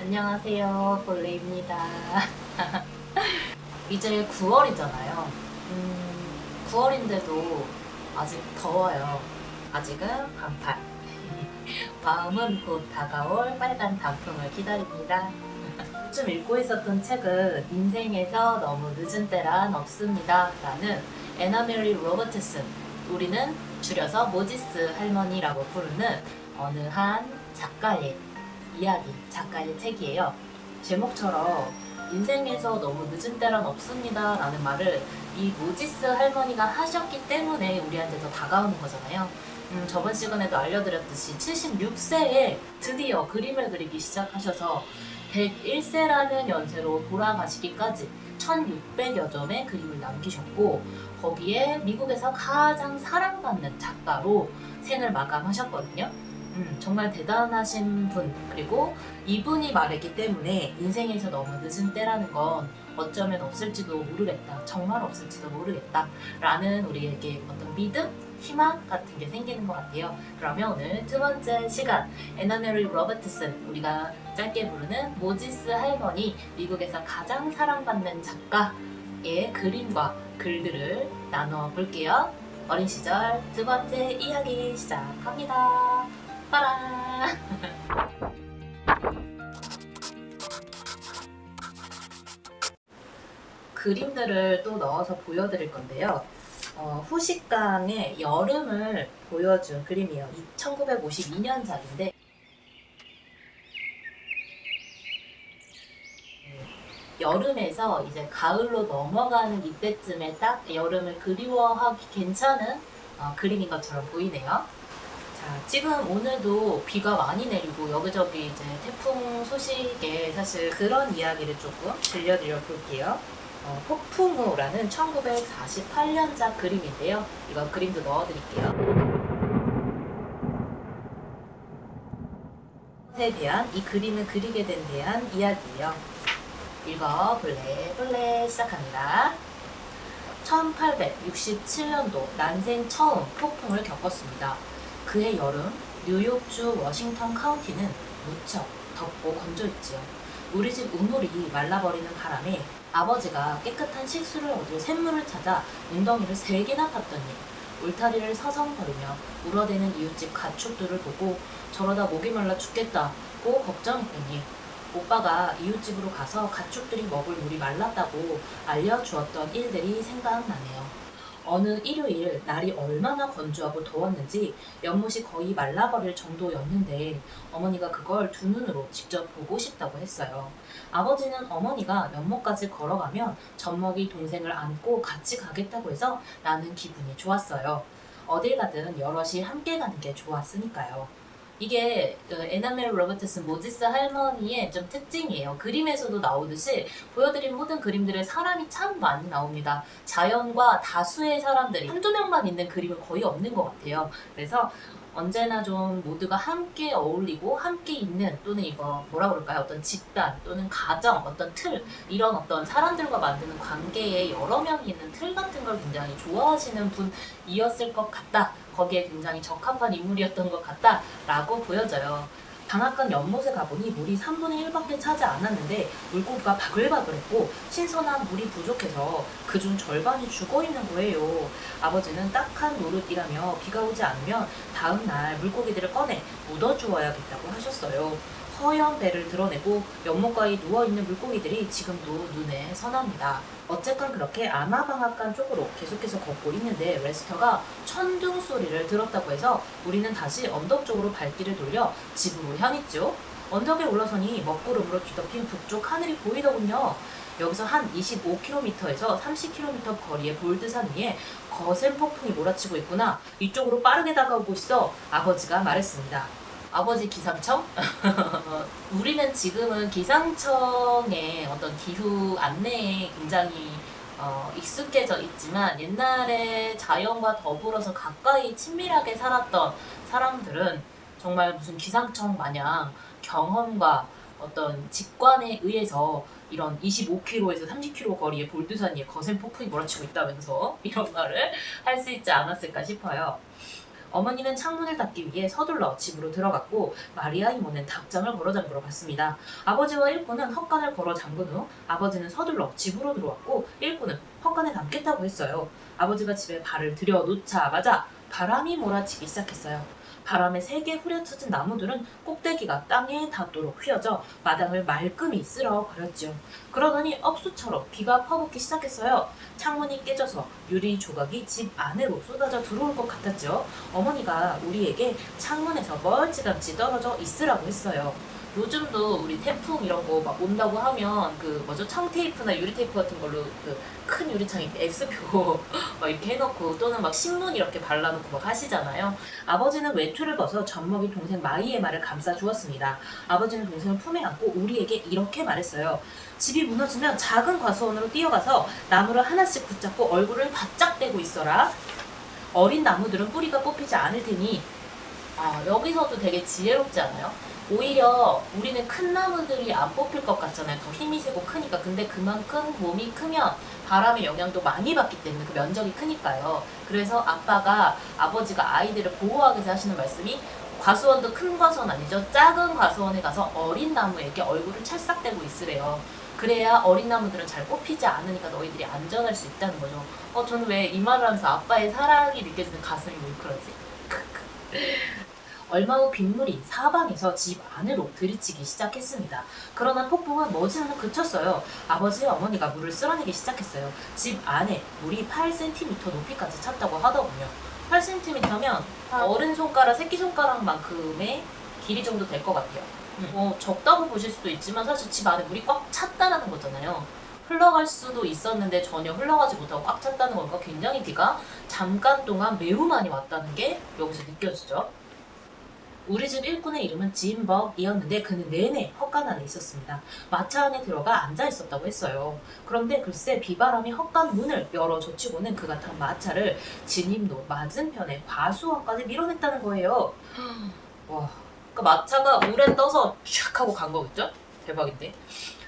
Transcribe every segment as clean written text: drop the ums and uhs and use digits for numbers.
안녕하세요, 볼레입니다. 이제 9월이잖아요. 9월인데도 아직 더워요. 아직은 반팔. 마음은 곧 다가올 빨간 단풍을 기다립니다. 요즘 읽고 있었던 책은 인생에서 너무 늦은 때란 없습니다 라는 애나 메리 로버트슨, 우리는 줄여서 모지스 할머니라고 부르는 어느 한 작가의 이야기, 작가의 책이에요. 제목처럼 인생에서 너무 늦은 때란 없습니다 라는 말을 이 모지스 할머니가 하셨기 때문에 우리한테 더 다가오는 거잖아요. 저번 시간에도 알려드렸듯이 76세에 드디어 그림을 그리기 시작하셔서 101세라는 연세로 돌아가시기까지 1600여 점의 그림을 남기셨고, 거기에 미국에서 가장 사랑받는 작가로 생을 마감하셨거든요. 정말 대단하신 분, 그리고 이분이 말했기 때문에 인생에서 너무 늦은 때라는 건 어쩌면 없을지도 모르겠다, 정말 없을지도 모르겠다 라는 우리에게 어떤 믿음, 희망 같은 게 생기는 것 같아요. 그러면 오늘 두 번째 시간, 애나 메리 로버트슨, 우리가 짧게 부르는 모지스 할머니, 미국에서 가장 사랑받는 작가의 그림과 글들을 나눠 볼게요. 어린 시절 두 번째 이야기 시작합니다. 빠라! 그림들을 또 넣어서 보여드릴 건데요. 후식강의 여름을 보여준 그림이에요. 1952년작인데 여름에서 이제 가을로 넘어가는 이때쯤에 딱 여름을 그리워하기 괜찮은 그림인 것처럼 보이네요. 자, 지금 오늘도 비가 많이 내리고 여기저기 이제 태풍 소식에 사실 그런 이야기를 조금 들려드려 볼게요. 폭풍우라는 1948년작 그림인데요. 이거 그림도 넣어드릴게요. 에 대한, 이 그림을 그리게 된 대한 이야기예요. 읽어볼래 시작합니다. 1867년도 난생 처음 폭풍을 겪었습니다. 그해 여름, 뉴욕주 워싱턴 카운티는 무척 덥고 건조했지요. 우리 집 우물이 말라버리는 바람에 아버지가 깨끗한 식수를 얻을 샘물을 찾아 웅덩이를 3개나 팠더니 울타리를 서성거리며 울어대는 이웃집 가축들을 보고 저러다 목이 말라 죽겠다고 걱정했더니 오빠가 이웃집으로 가서 가축들이 먹을 물이 말랐다고 알려주었던 일들이 생각나네요. 어느 일요일 날이 얼마나 건조하고 더웠는지 연못이 거의 말라버릴 정도였는데 어머니가 그걸 두 눈으로 직접 보고 싶다고 했어요. 아버지는 어머니가 연못까지 걸어가면 젖먹이 동생을 안고 같이 가겠다고 해서 나는 기분이 좋았어요. 어딜 가든 여럿이 함께 가는 게 좋았으니까요. 이게 애나 메리 로버트슨 모지스 할머니의 좀 특징이에요. 그림에서도 나오듯이 보여드린 모든 그림들에 사람이 참 많이 나옵니다. 자연과 다수의 사람들이 한두 명만 있는 그림은 거의 없는 것 같아요. 그래서 언제나 좀 모두가 함께 어울리고 함께 있는, 또는 이거 뭐라 그럴까요? 어떤 집단 또는 가정, 어떤 틀, 이런 어떤 사람들과 만드는 관계에 여러 명이 있는 틀 같은 걸 굉장히 좋아하시는 분이었을 것 같다. 거기에 굉장히 적합한 인물이었던 것 같다 라고 보여져요. 방앗간 연못에 가보니 물이 3분의 1밖에 차지 않았는데 물고기가 바글바글했고 신선한 물이 부족해서 그중 절반이 죽어있는 거예요. 아버지는 딱한 노릇이라며 비가 오지 않으면 다음날 물고기들을 꺼내 묻어주어야겠다고 하셨어요. 허연 배를 드러내고 연못가에 누워있는 물고기들이 지금도 눈에 선합니다. 어쨌건 그렇게 아마방앗간 쪽으로 계속해서 걷고 있는데 레스터가 천둥 소리를 들었다고 해서 우리는 다시 언덕 쪽으로 발길을 돌려 집으로 향했죠. 언덕에 올라서니 먹구름으로 뒤덮인 북쪽 하늘이 보이더군요. 여기서 한 25km에서 30km 거리의 볼드산 위에 거센 폭풍이 몰아치고 있구나. 이쪽으로 빠르게 다가오고 있어. 아버지가 말했습니다. 아버지 기상청? 우리는 지금은 기상청의 어떤 기후 안내에 굉장히 익숙해져 있지만 옛날에 자연과 더불어서 가까이 친밀하게 살았던 사람들은 정말 무슨 기상청 마냥 경험과 어떤 직관에 의해서 이런 25km에서 30km 거리의 볼드산 위에 거센 폭풍이 몰아치고 있다면서 이런 말을 할 수 있지 않았을까 싶어요. 어머니는 창문을 닫기 위해 서둘러 집으로 들어갔고 마리아 이모는 닭장을 걸어 잠그러 갔습니다. 아버지와 일꾼은 헛간을 걸어 잠근 후 아버지는 서둘러 집으로 들어왔고 일꾼은 헛간에 담겠다고 했어요. 아버지가 집에 발을 들여놓자마자 바람이 몰아치기 시작했어요. 바람에 세게 후려쳐진 나무들은 꼭대기가 땅에 닿도록 휘어져 마당을 말끔히 쓸어버렸죠. 그러더니 억수처럼 비가 퍼붓기 시작했어요. 창문이 깨져서 유리 조각이 집 안으로 쏟아져 들어올 것 같았죠. 어머니가 우리에게 창문에서 멀찌감치 떨어져 있으라고 했어요. 요즘도 우리 태풍 이런 거 막 온다고 하면 청테이프나 유리테이프 같은 걸로 큰 유리창에 X표 막 이렇게 해놓고 또는 막 신문 이렇게 발라놓고 막 하시잖아요. 아버지는 외투를 벗어 젖먹이 동생 마이의 말을 감싸 주었습니다. 아버지는 동생을 품에 안고 우리에게 이렇게 말했어요. 집이 무너지면 작은 과수원으로 뛰어가서 나무를 하나씩 붙잡고 얼굴을 바짝 대고 있어라. 어린 나무들은 뿌리가 뽑히지 않을 테니 여기서도 되게 지혜롭지 않아요? 오히려 우리는 큰 나무들이 안 뽑힐 것 같잖아요. 더 힘이 세고 크니까. 근데 그만큼 몸이 크면 바람의 영향도 많이 받기 때문에 그 면적이 크니까요. 그래서 아버지가 아이들을 보호하기 위해서 하시는 말씀이 과수원도 큰 과수원 아니죠. 작은 과수원에 가서 어린 나무에게 얼굴을 찰싹대고 있으래요. 그래야 어린 나무들은 잘 뽑히지 않으니까 너희들이 안전할 수 있다는 거죠. 저는 왜 이 말을 하면서 아빠의 사랑이 느껴지는 가슴이 뭉클하지? 얼마 후 빗물이 사방에서 집 안으로 들이치기 시작했습니다. 그러나 폭풍은 머지않아 그쳤어요. 아버지와 어머니가 물을 쓸어내기 시작했어요. 집 안에 물이 8cm 높이까지 찼다고 하더군요. 8cm면 어른 손가락, 새끼 손가락만큼의 길이 정도 될 것 같아요. 적다고 보실 수도 있지만 사실 집 안에 물이 꽉 찼다는 거잖아요. 흘러갈 수도 있었는데 전혀 흘러가지 못하고 꽉 찼다는 거니까 굉장히 비가 잠깐 동안 매우 많이 왔다는 게 여기서 느껴지죠. 우리 집 일꾼의 이름은 짐벅이었는데 그는 내내 헛간 안에 있었습니다. 마차 안에 들어가 앉아 있었다고 했어요. 그런데 글쎄 비바람이 헛간 문을 열어젖히고는 그가 탄 마차를 진입로 맞은편에 과수원까지 밀어냈다는 거예요. 와, 그러니까 마차가 물에 떠서 샥 하고 간 거겠죠? 대박인데.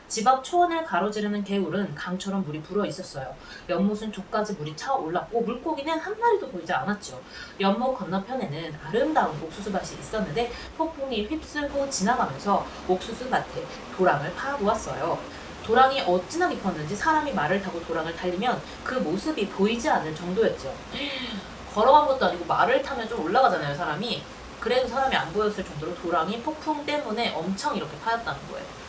집 앞 초원을 가로지르는 개울은 강처럼 물이 불어 있었어요. 연못은 족까지 물이 차올랐고 물고기는 한 마리도 보이지 않았죠. 연못 건너편에는 아름다운 옥수수밭이 있었는데 폭풍이 휩쓸고 지나가면서 옥수수밭에 도랑을 파보았어요. 도랑이 어찌나 깊었는지 사람이 말을 타고 도랑을 달리면 그 모습이 보이지 않을 정도였죠. 걸어간 것도 아니고 말을 타면 좀 올라가잖아요, 사람이. 그래도 사람이 안 보였을 정도로 도랑이 폭풍 때문에 엄청 이렇게 파였다는 거예요.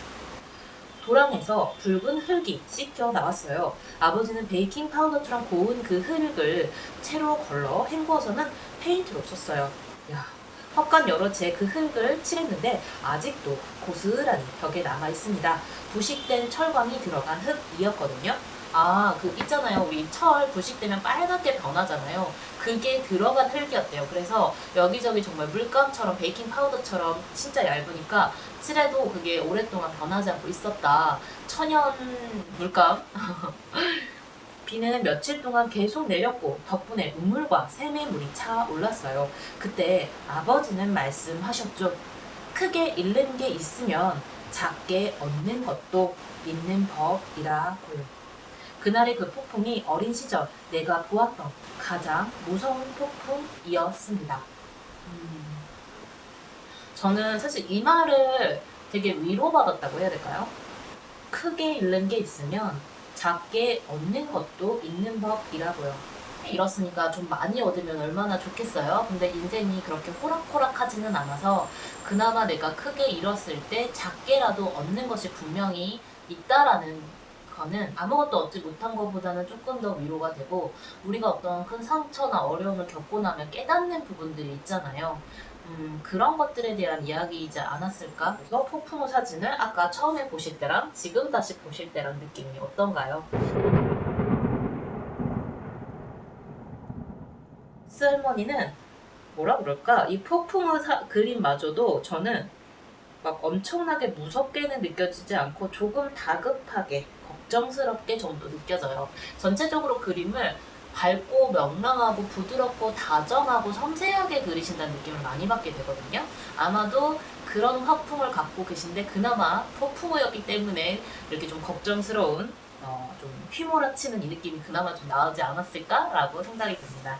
도랑에서 붉은 흙이 씻겨 나왔어요. 아버지는 베이킹 파우더처럼 고운 그 흙을 채로 걸러 헹구어서는 페인트로 썼어요. 헛간 여러 채 그 흙을 칠했는데 아직도 고스란히 벽에 남아 있습니다. 부식된 철광이 들어간 흙이었거든요. 있잖아요. 우리 철 부식되면 빨갛게 변하잖아요. 그게 들어간 흙이었대요. 그래서 여기저기 정말 물감처럼 베이킹 파우더처럼 진짜 얇으니까 칠해도 그게 오랫동안 변하지 않고 있었다. 천연 물감. 비는 며칠 동안 계속 내렸고 덕분에 우물과 샘의 물이 차올랐어요. 그때 아버지는 말씀하셨죠. 크게 잃는 게 있으면 작게 얻는 것도 있는 법이라고요. 그날의 그 폭풍이 어린 시절 내가 보았던 가장 무서운 폭풍이었습니다. 저는 사실 이 말을 되게 위로받았다고 해야 될까요? 크게 잃는 게 있으면 작게 얻는 것도 있는 법이라고요. 잃었으니까 좀 많이 얻으면 얼마나 좋겠어요? 근데 인생이 그렇게 호락호락하지는 않아서 그나마 내가 크게 잃었을 때 작게라도 얻는 것이 분명히 있다라는 거는 아무것도 얻지 못한 것보다는 조금 더 위로가 되고 우리가 어떤 큰 상처나 어려움을 겪고 나면 깨닫는 부분들이 있잖아요. 그런 것들에 대한 이야기이지 않았을까? 그래서 폭풍우 사진을 아까 처음에 보실 때랑 지금 다시 보실 때랑 느낌이 어떤가요? 쓸머니는 뭐라 그럴까? 이 폭풍우 그림마저도 저는 막 엄청나게 무섭게는 느껴지지 않고 조금 다급하게 걱정스럽게 정도 느껴져요. 전체적으로 그림을 밝고 명랑하고 부드럽고 다정하고 섬세하게 그리신다는 느낌을 많이 받게 되거든요. 아마도 그런 화풍을 갖고 계신데 그나마 폭풍우였기 때문에 이렇게 좀 걱정스러운 좀 휘몰아치는 이 느낌이 그나마 좀 나오지 않았을까라고 생각이 듭니다.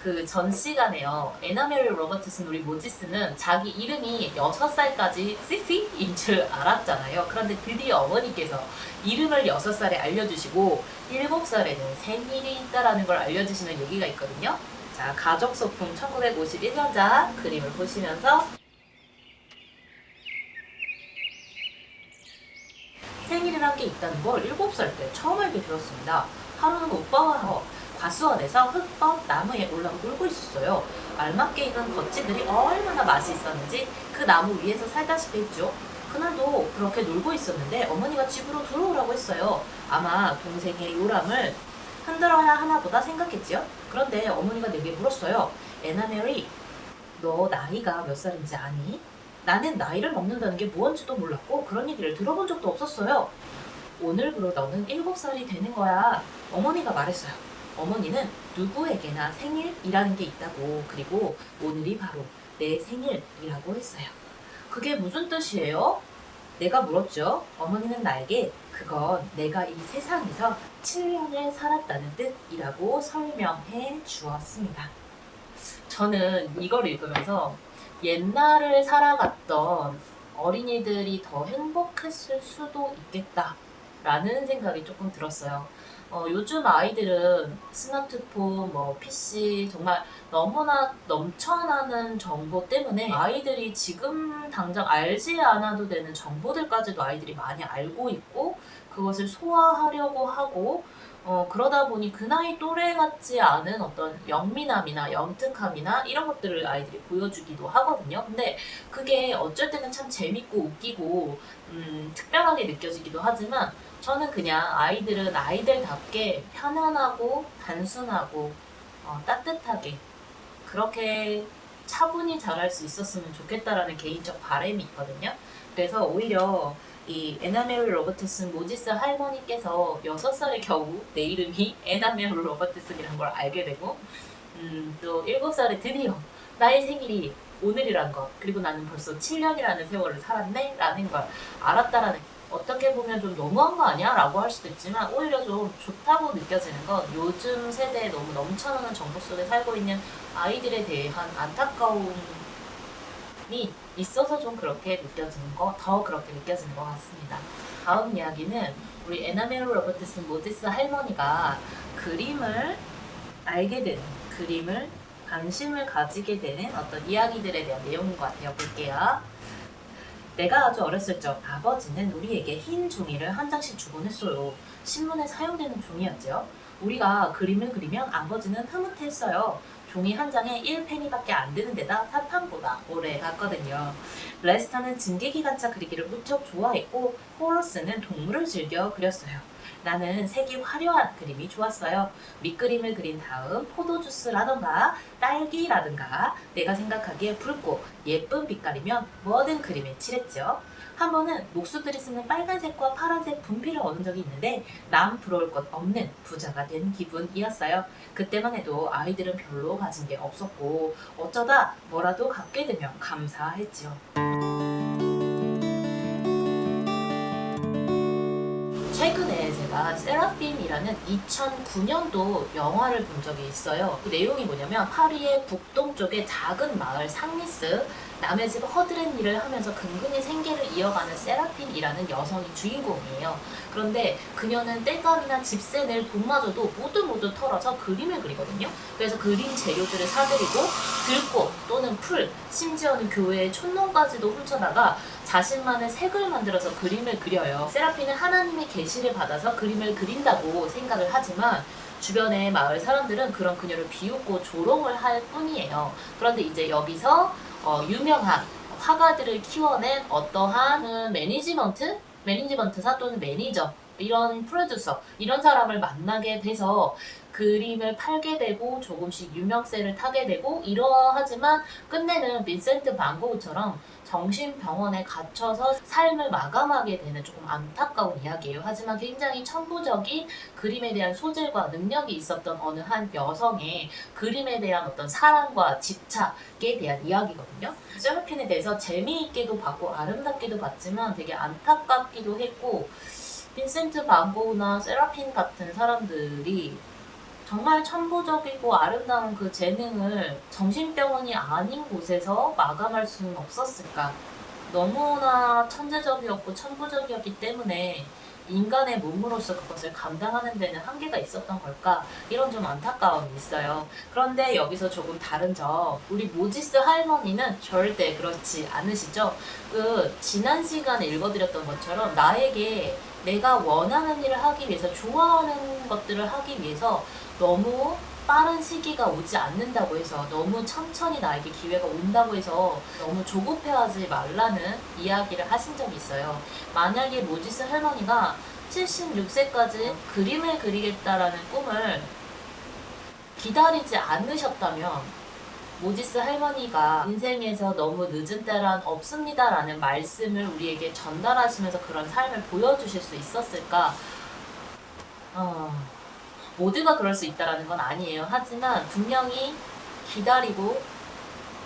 그 전 시간에요. 에나메리 로버트슨 우리 모지스는 자기 이름이 6살까지 시시인 줄 알았잖아요. 그런데 드디어 어머니께서 이름을 6살에 알려주시고 7살에는 생일이 있다라는 걸 알려주시는 얘기가 있거든요. 자, 가족소품 1951년작 그림을 보시면서 생일이란 게 있다는 걸 7살 때 처음 알게 되었습니다. 하루는 오빠와 과수원에서 흙범 나무에 올라가 놀고 있었어요. 알맞게 익은 거치들이 얼마나 맛이 있었는지 그 나무 위에서 살다시피 했죠. 그날도 그렇게 놀고 있었는데 어머니가 집으로 들어오라고 했어요. 아마 동생의 요람을 흔들어야 하나 보다 생각했지요. 그런데 어머니가 내게 물었어요. 에나메리, 너 나이가 몇 살인지 아니? 나는 나이를 먹는다는 게 뭔지도 몰랐고 그런 얘기를 들어본 적도 없었어요. 오늘부로 너는 7살이 되는 거야. 어머니가 말했어요. 어머니는 누구에게나 생일이라는 게 있다고, 그리고 오늘이 바로 내 생일이라고 했어요. 그게 무슨 뜻이에요? 내가 물었죠. 어머니는 나에게 그건 내가 이 세상에서 7년을 살았다는 뜻이라고 설명해 주었습니다. 저는 이걸 읽으면서 옛날을 살아갔던 어린이들이 더 행복했을 수도 있겠다라는 생각이 조금 들었어요. 요즘 아이들은 스마트폰, PC 정말 너무나 넘쳐나는 정보 때문에 아이들이 지금 당장 알지 않아도 되는 정보들까지도 아이들이 많이 알고 있고 그것을 소화하려고 하고 그러다 보니 그 나이 또래 같지 않은 어떤 영민함이나 영특함이나 이런 것들을 아이들이 보여주기도 하거든요. 근데 그게 어쩔 때는 참 재밌고 웃기고 특별하게 느껴지기도 하지만 저는 그냥 아이들은 아이들답게 편안하고 단순하고 따뜻하게 그렇게 차분히 자랄 수 있었으면 좋겠다라는 개인적 바람이 있거든요. 그래서 오히려 이 에나메리 로버트슨 모지스 할머니께서 6살의 겨우 내 이름이 에나메리 로버트슨이라는 걸 알게 되고 또 7살에 드디어 나의 생일이 오늘이란 것, 그리고 나는 벌써 7년이라는 세월을 살았네 라는 걸 알았다라는, 어떻게 보면 좀 너무한 거 아니야? 라고 할 수도 있지만 오히려 좀 좋다고 느껴지는 건 요즘 세대에 너무 넘쳐나는 정보 속에 살고 있는 아이들에 대한 안타까움이 있어서 좀 그렇게 느껴지는 더 그렇게 느껴지는 것 같습니다. 다음 이야기는 우리 에나메리 로버트슨 모지스 할머니가 그림을 알게 되는, 그림을 관심을 가지게 되는 어떤 이야기들에 대한 내용인 것 같아요. 볼게요. 내가 아주 어렸을 적 아버지는 우리에게 흰 종이를 한 장씩 주곤 했어요. 신문에 사용되는 종이였죠. 우리가 그림을 그리면 아버지는 흐뭇해했어요. 종이 한 장에 1페니밖에 안 드는 데다 사탕보다 오래 갔거든요. 레스터는 증기기관차 그리기를 무척 좋아했고 호러스는 동물을 즐겨 그렸어요. 나는 색이 화려한 그림이 좋았어요. 밑그림을 그린 다음 포도주스라던가 딸기라든가 내가 생각하기에 붉고 예쁜 빛깔이면 뭐든 그림에 칠했죠. 한 번은 목수들이 쓰는 빨간색과 파란색 분필을 얻은 적이 있는데 남 부러울 것 없는 부자가 된 기분이었어요. 그때만 해도 아이들은 별로 가진 게 없었고 어쩌다 뭐라도 갖게 되면 감사했지요. 최근에 제가 세라핀이라는 2009년도 영화를 본 적이 있어요. 그 내용이 뭐냐면 파리의 북동쪽의 작은 마을 상리스, 남의 집 허드렛 일을 하면서 근근히 생계를 이어가는 세라핀이라는 여성이 주인공이에요. 그런데 그녀는 땔감이나 집세 낼 돈마저도 모두 털어서 그림을 그리거든요. 그래서 그림 재료들을 사들이고 들꽃 또는 풀, 심지어는 교회의 촌농까지도 훔쳐다가 자신만의 색을 만들어서 그림을 그려요. 세라핀은 하나님의 계시를 받아서 그림을 그린다고 생각을 하지만 주변의 마을 사람들은 그런 그녀를 비웃고 조롱을 할 뿐이에요. 그런데 이제 여기서 유명한 화가들을 키워낸 어떠한 매니지먼트사 또는 매니저, 이런 프로듀서, 이런 사람을 만나게 돼서 그림을 팔게 되고 조금씩 유명세를 타게 되고 이러하지만 끝내는 빈센트 반 고흐처럼 정신병원에 갇혀서 삶을 마감하게 되는 조금 안타까운 이야기예요. 하지만 굉장히 천부적인 그림에 대한 소질과 능력이 있었던 어느 한 여성의 그림에 대한 어떤 사랑과 집착에 대한 이야기거든요. 세라핀에 대해서 재미있게도 봤고 아름답게도 봤지만 되게 안타깝기도 했고, 빈센트 반 고흐나 세라핀 같은 사람들이 정말 천부적이고 아름다운 그 재능을 정신병원이 아닌 곳에서 마감할 수는 없었을까? 너무나 천재적이었고 천부적이었기 때문에 인간의 몸으로서 그것을 감당하는 데는 한계가 있었던 걸까? 이런 좀 안타까움이 있어요. 그런데 여기서 조금 다른 점, 우리 모지스 할머니는 절대 그렇지 않으시죠? 지난 시간에 읽어드렸던 것처럼 나에게 내가 원하는 일을 하기 위해서, 좋아하는 것들을 하기 위해서 너무 빠른 시기가 오지 않는다고 해서, 너무 천천히 나에게 기회가 온다고 해서 너무 조급해하지 말라는 이야기를 하신 적이 있어요. 만약에 모지스 할머니가 76세까지 그림을 그리겠다라는 꿈을 기다리지 않으셨다면, 모지스 할머니가 인생에서 너무 늦은 때란 없습니다라는 말씀을 우리에게 전달하시면서 그런 삶을 보여주실 수 있었을까? 모두가 그럴 수 있다라는 건 아니에요. 하지만 분명히 기다리고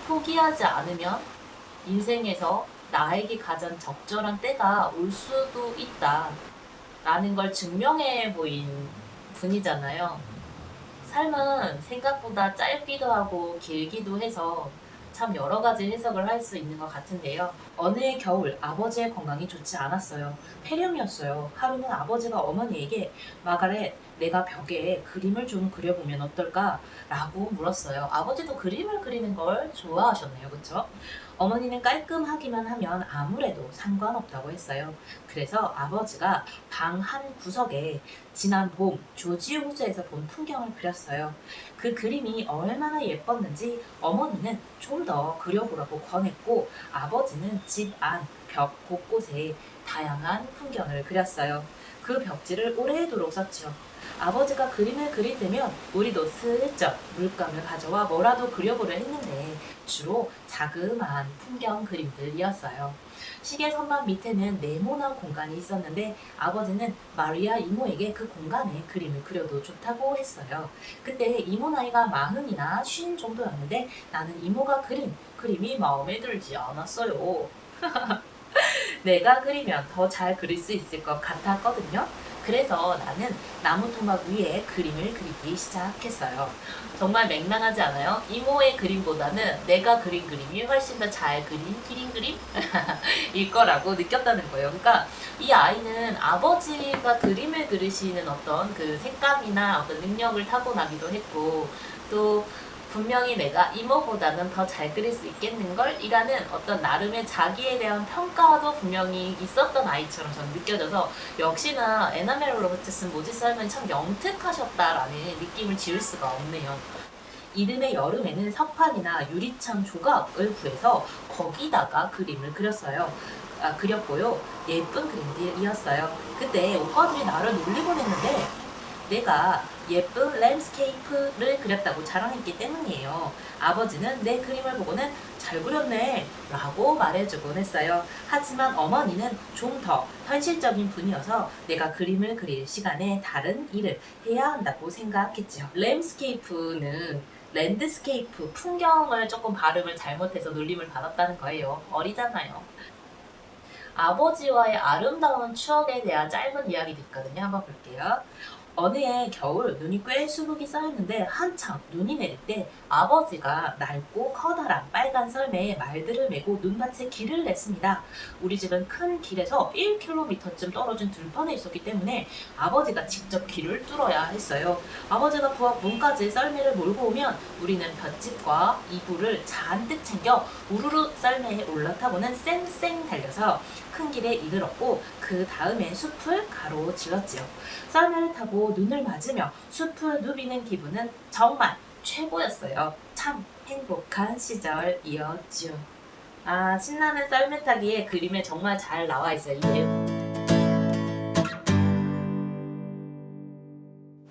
포기하지 않으면 인생에서 나에게 가장 적절한 때가 올 수도 있다라는 걸 증명해 보인 분이잖아요. 삶은 생각보다 짧기도 하고 길기도 해서 참 여러 가지 해석을 할 수 있는 것 같은데요. 어느 해 겨울 아버지의 건강이 좋지 않았어요. 폐렴이었어요. 하루는 아버지가 어머니에게 마가렛, 내가 벽에 그림을 좀 그려보면 어떨까? 라고 물었어요. 아버지도 그림을 그리는 걸 좋아하셨네요. 그쵸? 어머니는 깔끔하기만 하면 아무래도 상관없다고 했어요. 그래서 아버지가 방 한 구석에 지난 봄 조지 호주에서 본 풍경을 그렸어요. 그 그림이 얼마나 예뻤는지 어머니는 좀 더 그려보라고 권했고, 아버지는 집 안 벽 곳곳에 다양한 풍경을 그렸어요. 그 벽지를 오래도록 썼죠. 아버지가 그림을 그릴 때면 우리도 슬쩍 물감을 가져와 뭐라도 그려보려 했는데 주로 자그마한 풍경 그림들이었어요. 시계 선반 밑에는 네모난 공간이 있었는데 아버지는 마리아 이모에게 그 공간에 그림을 그려도 좋다고 했어요. 그때 이모 나이가 40이나 50 정도였는데 나는 이모가 그린 그림이 마음에 들지 않았어요. 내가 그리면 더 잘 그릴 수 있을 것 같았거든요. 그래서 나는 나무 토막 위에 그림을 그리기 시작했어요. 정말 맹랑하지 않아요? 이모의 그림보다는 내가 그린 그림이 훨씬 더 잘 그린 기린 그림? 일 거라고 느꼈다는 거예요. 그러니까 이 아이는 아버지가 그림을 그리시는 어떤 그 색감이나 어떤 능력을 타고나기도 했고, 또 분명히 내가 이모보다는 더 잘 그릴 수 있겠는걸? 이라는 어떤 나름의 자기에 대한 평가도 분명히 있었던 아이처럼 저는 느껴져서, 역시나 에나멜 로버트슨 모지스 할머니 참 영특하셨다라는 느낌을 지울 수가 없네요. 이듬해 여름에는 석판이나 유리창 조각을 구해서 거기다가 그림을 그렸고요. 예쁜 그림들이었어요. 그때 오빠들이 나를 놀리곤 했는데 내가 예쁜 랜드스케이프를 그렸다고 자랑했기 때문이에요. 아버지는 내 그림을 보고는 잘 그렸네 라고 말해주곤 했어요. 하지만 어머니는 좀 더 현실적인 분이어서 내가 그림을 그릴 시간에 다른 일을 해야 한다고 생각했죠. 랜드스케이프, 풍경을 조금 발음을 잘못해서 놀림을 받았다는 거예요. 어리잖아요. 아버지와의 아름다운 추억에 대한 짧은 이야기도 있거든요. 한번 볼게요. 어느 해 겨울 눈이 꽤 수북이 쌓였는데 한창 눈이 내릴 때 아버지가 낡고 커다란 빨간 썰매에 말들을 메고 눈밭에 길을 냈습니다. 우리 집은 큰 길에서 1km쯤 떨어진 들판에 있었기 때문에 아버지가 직접 길을 뚫어야 했어요. 아버지가 부엌 문까지 썰매를 몰고 오면 우리는 볏짚과 이불을 잔뜩 챙겨 우르르 썰매에 올라타고는 쌩쌩 달려서 큰 길에 이르렀고, 그 다음에 숲을 가로질렀지요. 썰매를 타고 눈을 맞으며 숲을 누비는 기분은 정말 최고였어요. 참 행복한 시절이었죠. 아, 신나는 썰매 타기에 그림에 정말 잘 나와 있어요. 이게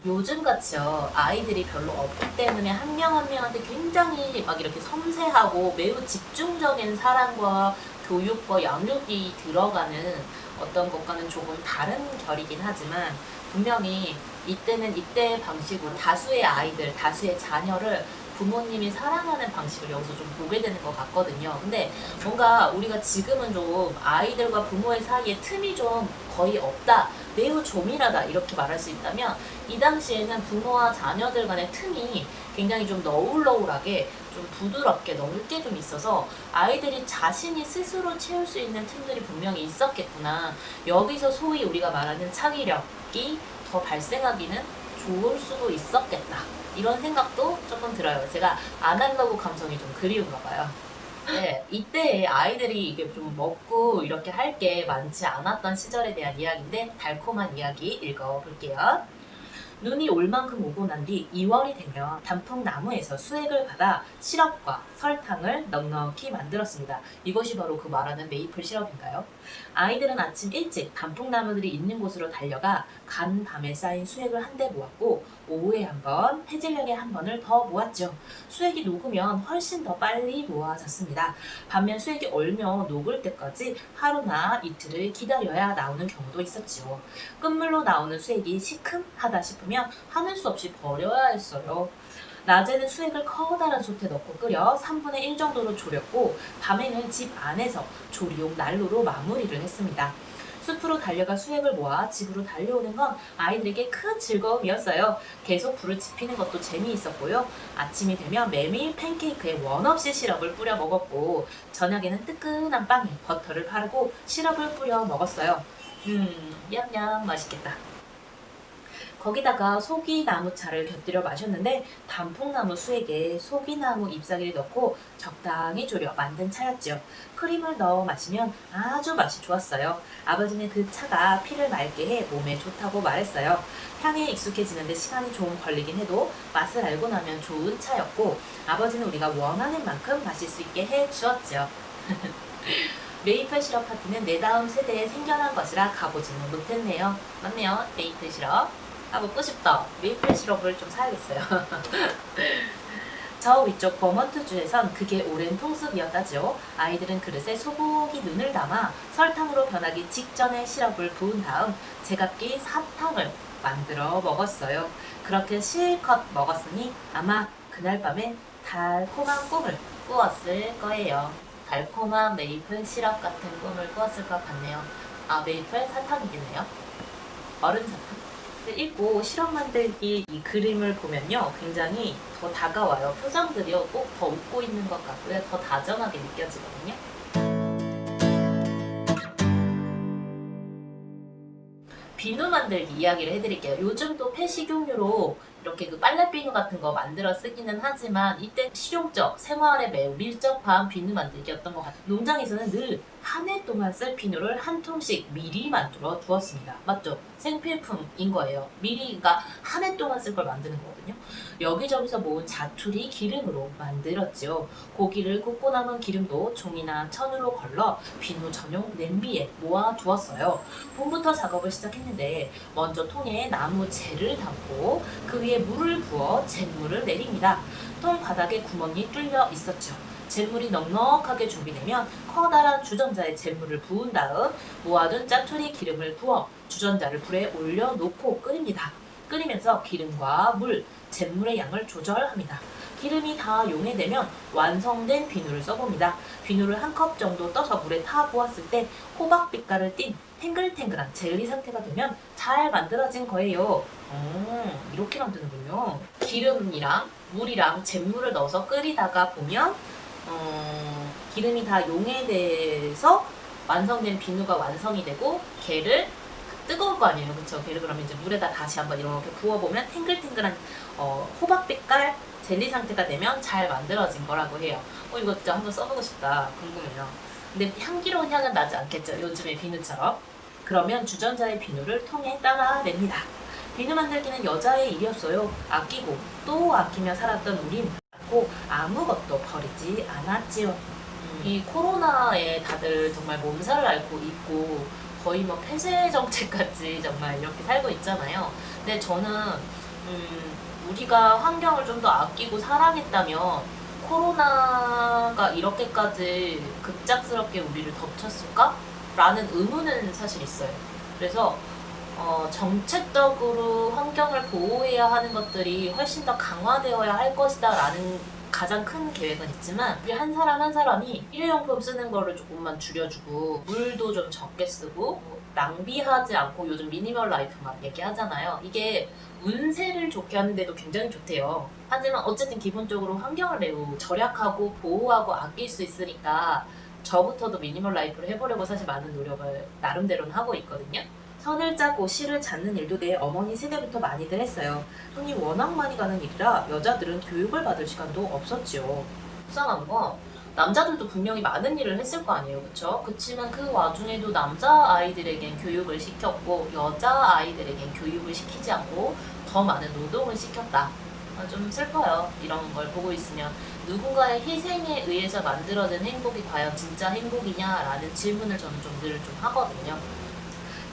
요즘같이요, 아이들이 별로 없기 때문에 한 명 한 명한테 굉장히 막 이렇게 섬세하고 매우 집중적인 사랑과 교육과 양육이 들어가는 어떤 것과는 조금 다른 결이긴 하지만, 분명히 이때는 이때의 방식으로 다수의 아이들, 다수의 자녀를 부모님이 사랑하는 방식을 여기서 좀 보게 되는 것 같거든요. 근데 뭔가 우리가 지금은 좀 아이들과 부모의 사이에 틈이 좀 거의 없다 매우 조밀하다 이렇게 말할 수 있다면, 이 당시에는 부모와 자녀들 간의 틈이 굉장히 좀 너울너울하게 좀 부드럽게 넓게 좀 있어서 아이들이 자신이 스스로 채울 수 있는 틈들이 분명히 있었겠구나. 여기서 소위 우리가 말하는 창의력이 더 발생하기는 좋을 수도 있었겠다. 이런 생각도 조금 들어요. 제가 아날로그 감성이 좀 그리운가 봐요. 네, 이때 아이들이 이게 좀 먹고 이렇게 할 게 많지 않았던 시절에 대한 이야기인데, 달콤한 이야기 읽어볼게요. 눈이 올 만큼 오고 난 뒤 2월이 되면 단풍나무에서 수액을 받아 시럽과 설탕을 넉넉히 만들었습니다. 이것이 바로 그 말하는 메이플 시럽인가요? 아이들은 아침 일찍 단풍나무들이 있는 곳으로 달려가 간밤에 쌓인 수액을 한데 모았고, 오후에 한 번, 해질녘에 한 번을 더 모았죠. 수액이 녹으면 훨씬 더 빨리 모아졌습니다. 반면 수액이 얼며 녹을 때까지 하루나 이틀을 기다려야 나오는 경우도 있었지요. 끝물로 나오는 수액이 시큼하다 싶으면 하는 수 없이 버려야 했어요. 낮에는 수액을 커다란 솥에 넣고 끓여 3분의 1 정도로 졸였고, 밤에는 집 안에서 조리용 난로로 마무리를 했습니다. 숲으로 달려가 수액을 모아 집으로 달려오는 건 아이들에게 큰 즐거움이었어요. 계속 불을 지피는 것도 재미있었고요. 아침이 되면 메밀 팬케이크에 원 없이 시럽을 뿌려 먹었고, 저녁에는 뜨끈한 빵에 버터를 바르고 시럽을 뿌려 먹었어요. 냠냠 맛있겠다. 거기다가 소기나무차를 곁들여 마셨는데, 단풍나무 수액에 소기나무 잎사귀를 넣고 적당히 졸여 만든 차였죠. 크림을 넣어 마시면 아주 맛이 좋았어요. 아버지는 그 차가 피를 맑게 해 몸에 좋다고 말했어요. 향에 익숙해지는데 시간이 좀 걸리긴 해도 맛을 알고 나면 좋은 차였고, 아버지는 우리가 원하는 만큼 마실 수 있게 해 주었죠. 메이플 시럽 파티는 내 다음 세대에 생겨난 것이라 가보지는 못했네요. 맞네요. 메이플 시럽. 먹고 싶다. 메이플 시럽을 좀 사야겠어요. 저 위쪽 버먼트주에선 그게 오랜 통습이었다죠. 아이들은 그릇에 소고기 눈을 담아 설탕으로 변하기 직전에 시럽을 부은 다음 제각기 사탕을 만들어 먹었어요. 그렇게 실컷 먹었으니 아마 그날 밤에 달콤한 꿈을 꾸었을 거예요. 달콤한 메이플 시럽 같은 꿈을 꾸었을 것 같네요. 메이플 사탕이겠네요. 얼음 사탕. 읽고 시럽 만들기 이 그림을 보면요, 굉장히 더 다가와요. 표정들이요, 꼭 더 웃고 있는 것 같고요, 더 다정하게 느껴지거든요. 비누 만들기 이야기를 해드릴게요. 요즘 또 폐식용유로 이렇게 그 빨래비누 같은 거 만들어 쓰기는 하지만, 이때 실용적, 생활에 매우 밀접한 비누 만들기였던 것 같아요. 농장에서는 늘 한 해 동안 쓸 비누를 한 통씩 미리 만들어 두었습니다. 맞죠? 생필품인 거예요. 미리, 그러니까 한 해 동안 쓸 걸 만드는 거거든요. 여기저기서 모은 자투리 기름으로 만들었죠. 고기를 굽고 남은 기름도 종이나 천으로 걸러 비누 전용 냄비에 모아 두었어요. 봄부터 작업을 시작했는데, 먼저 통에 나무 재를 담고 그 위에 물을 부어 잿물을 내립니다. 통 바닥에 구멍이 뚫려 있었죠. 잿물이 넉넉하게 준비되면 커다란 주전자에 잿물을 부은 다음 모아둔 짜투리 기름을 부어 주전자를 불에 올려놓고 끓입니다. 끓이면서 기름과 물, 잿물의 양을 조절합니다. 기름이 다 용해되면 완성된 비누를 써봅니다. 비누를 한 컵 정도 떠서 물에 타 부었을 때 호박 빛깔을 띤 탱글탱글한 젤리 상태가 되면 잘 만들어진 거예요. 이렇게 만드는군요. 기름이랑 물이랑 잿물을 넣어서 끓이다가 보면 기름이 다 용해돼서 완성된 비누가 완성이 되고, 걔를 뜨거울 거 아니에요, 그쵸? 걔를 그러면 이제 물에다 다시 한번 이렇게 부어보면 탱글탱글한 호박 빛깔 젤리 상태가 되면 잘 만들어진 거라고 해요. 이거 진짜 한번 써보고 싶다. 궁금해요. 근데 향기로운 향은 나지 않겠죠, 요즘의 비누처럼. 그러면 주전자의 비누를 통에 따라냅니다. 비누 만들기는 여자의 일이었어요. 아끼고 또 아끼며 살았던 우린 아무것도 버리지 않았지요. 이 코로나에 다들 정말 몸살을 앓고 있고 거의 뭐 폐쇄 정책까지 정말 이렇게 살고 있잖아요. 근데 저는 우리가 환경을 좀 더 아끼고 사랑했다면 코로나가 이렇게까지 급작스럽게 우리를 덮쳤을까? 라는 의문은 사실 있어요. 그래서 정책적으로 환경을 보호해야 하는 것들이 훨씬 더 강화되어야 할 것이다 라는 가장 큰 계획은 있지만, 우리 한 사람 한 사람이 일회용품 쓰는 거를 조금만 줄여주고, 물도 좀 적게 쓰고, 낭비하지 않고 요즘 미니멀 라이프 막 얘기하잖아요. 이게 운세를 좋게 하는데도 굉장히 좋대요. 하지만 어쨌든 기본적으로 환경을 매우 절약하고 보호하고 아낄 수 있으니까 저부터도 미니멀 라이프를 해보려고 사실 많은 노력을 나름대로는 하고 있거든요. 선을 짜고 실을 찾는 일도 내 어머니 세대부터 많이들 했어요. 손이 워낙 많이 가는 일이라 여자들은 교육을 받을 시간도 없었지요. 속상한 건 남자들도 분명히 많은 일을 했을 거 아니에요, 그쵸? 그치만 그 와중에도 남자 아이들에겐 교육을 시켰고 여자 아이들에겐 교육을 시키지 않고 더 많은 노동을 시켰다. 좀 슬퍼요. 이런 걸 보고 있으면 누군가의 희생에 의해서 만들어진 행복이 과연 진짜 행복이냐라는 질문을 저는 좀 늘 좀 하거든요.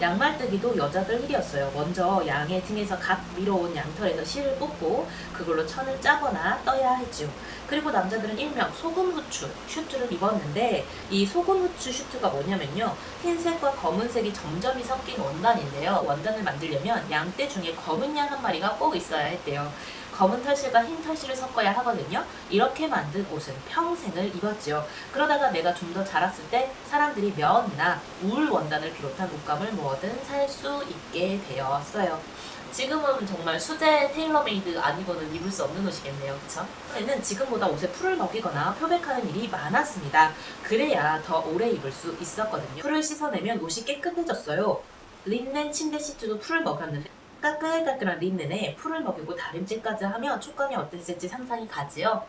양말뜨기도 여자들 일이었어요. 먼저 양의 등에서 갓 밀어온 양털에서 실을 뽑고 그걸로 천을 짜거나 떠야 했지요. 그리고 남자들은 일명 소금 후추, 슈트를 입었는데 이 소금 후추 슈트가 뭐냐면요. 흰색과 검은색이 점점이 섞인 원단인데요. 원단을 만들려면 양떼 중에 검은 양 한 마리가 꼭 있어야 했대요. 검은 털실과 흰 털실을 섞어야 하거든요. 이렇게 만든 옷은 평생을 입었지요. 그러다가 내가 좀 더 자랐을 때 사람들이 면이나 울 원단을 비롯한 옷감을 뭐든 살 수 있게 되었어요. 지금은 정말 수제 테일러메이드 아니고는 입을 수 없는 옷이겠네요. 그쵸? 에는 지금보다 옷에 풀을 먹이거나 표백하는 일이 많았습니다. 그래야 더 오래 입을 수 있었거든요. 풀을 씻어내면 옷이 깨끗해졌어요. 린넨 침대 시트도 풀을 먹였는데 까끌까끌한 린넨에 풀을 먹이고 다림질까지 하면 촉감이 어땠을지 상상이 가지요.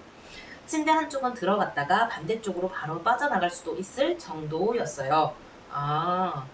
침대 한쪽은 들어갔다가 반대쪽으로 바로 빠져나갈 수도 있을 정도였어요. 아,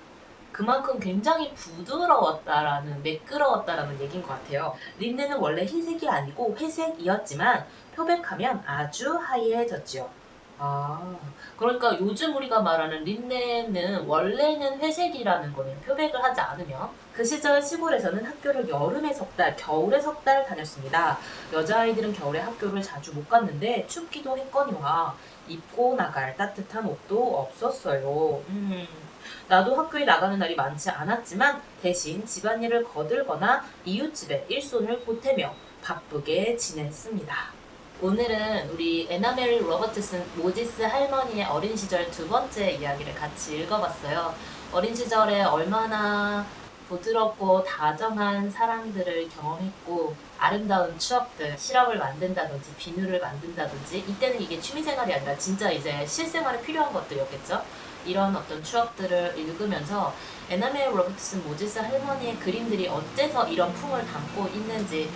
그만큼 굉장히 부드러웠다라는, 매끄러웠다라는 얘기인 것 같아요. 린넨은 원래 흰색이 아니고 회색이었지만 표백하면 아주 하얘졌지요. 아, 그러니까 요즘 우리가 말하는 린넨은 원래는 회색이라는 거는 표백을 하지 않으면 그 시절 시골에서는 학교를 여름에 석 달, 겨울에 석 달 다녔습니다. 여자아이들은 겨울에 학교를 자주 못 갔는데 춥기도 했거니와 입고 나갈 따뜻한 옷도 없었어요. 나도 학교에 나가는 날이 많지 않았지만 대신 집안일을 거들거나 이웃집에 일손을 보태며 바쁘게 지냈습니다. 오늘은 우리 애나메리 로버트슨 모지스 할머니의 어린 시절 두 번째 이야기를 같이 읽어봤어요. 어린 시절에 얼마나 부드럽고 다정한 사랑들을 경험했고 아름다운 추억들, 시럽을 만든다든지 비누를 만든다든지 이때는 이게 취미생활이 아니라 진짜 이제 실생활에 필요한 것들이었겠죠. 이런 어떤 추억들을 읽으면서 애나메리 로버트슨 모지스 할머니의 그림들이 어째서 이런 품을 담고 있는지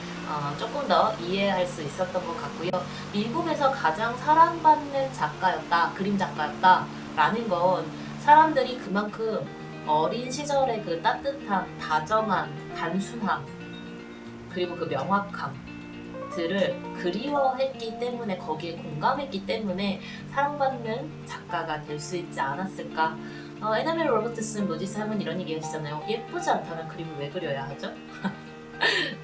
조금 더 이해할 수 있었던 것 같고요. 미국에서 가장 사랑받는 작가였다, 그림 작가였다 라는 건 사람들이 그만큼 어린 시절의 그 따뜻함, 다정함, 단순함 그리고 그 명확함들을 그리워했기 때문에 거기에 공감했기 때문에 사랑받는 작가가 될 수 있지 않았을까. 애나메리 로버트슨 모지스 하면 이런 얘기 하시잖아요. 예쁘지 않다면 그림을 왜 그려야 하죠?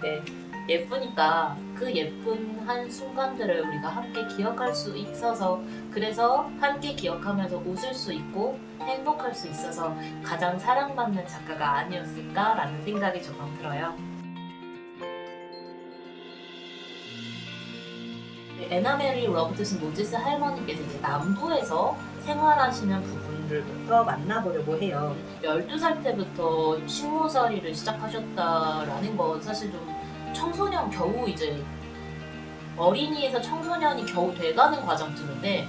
네, 예쁘니까 그 예쁜 한 순간들을 우리가 함께 기억할 수 있어서 그래서 함께 기억하면서 웃을 수 있고 행복할 수 있어서 가장 사랑받는 작가가 아니었을까라는 생각이 조금 들어요. 애나메리 로버트슨 모지스 할머니께서 이제 남부에서 생활하시는 부분들부터 만나보려고 해요. 12살 때부터 식모살이를 시작하셨다라는 건 사실 좀 청소년 겨우 이제 어린이에서 청소년이 겨우 돼가는 과정쯤인데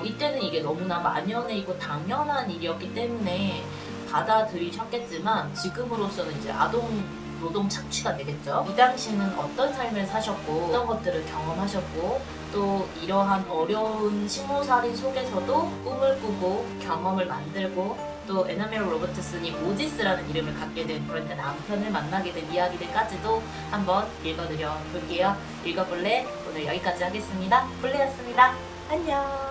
이때는 이게 너무나 만연해있고 당연한 일이었기 때문에 받아들이셨겠지만 지금으로서는 이제 아동 노동 착취가 되겠죠. 이 당시에는 어떤 삶을 사셨고 어떤 것들을 경험하셨고 또 이러한 어려운 식모살인 속에서도 꿈을 꾸고 경험을 만들고 또 애나메리 로버트슨이 모지스라는 이름을 갖게 된 그러니까 남편을 만나게 된 이야기들까지도 한번 읽어드려 볼게요. 읽어볼래? 오늘 여기까지 하겠습니다. 볼레였습니다. 안녕.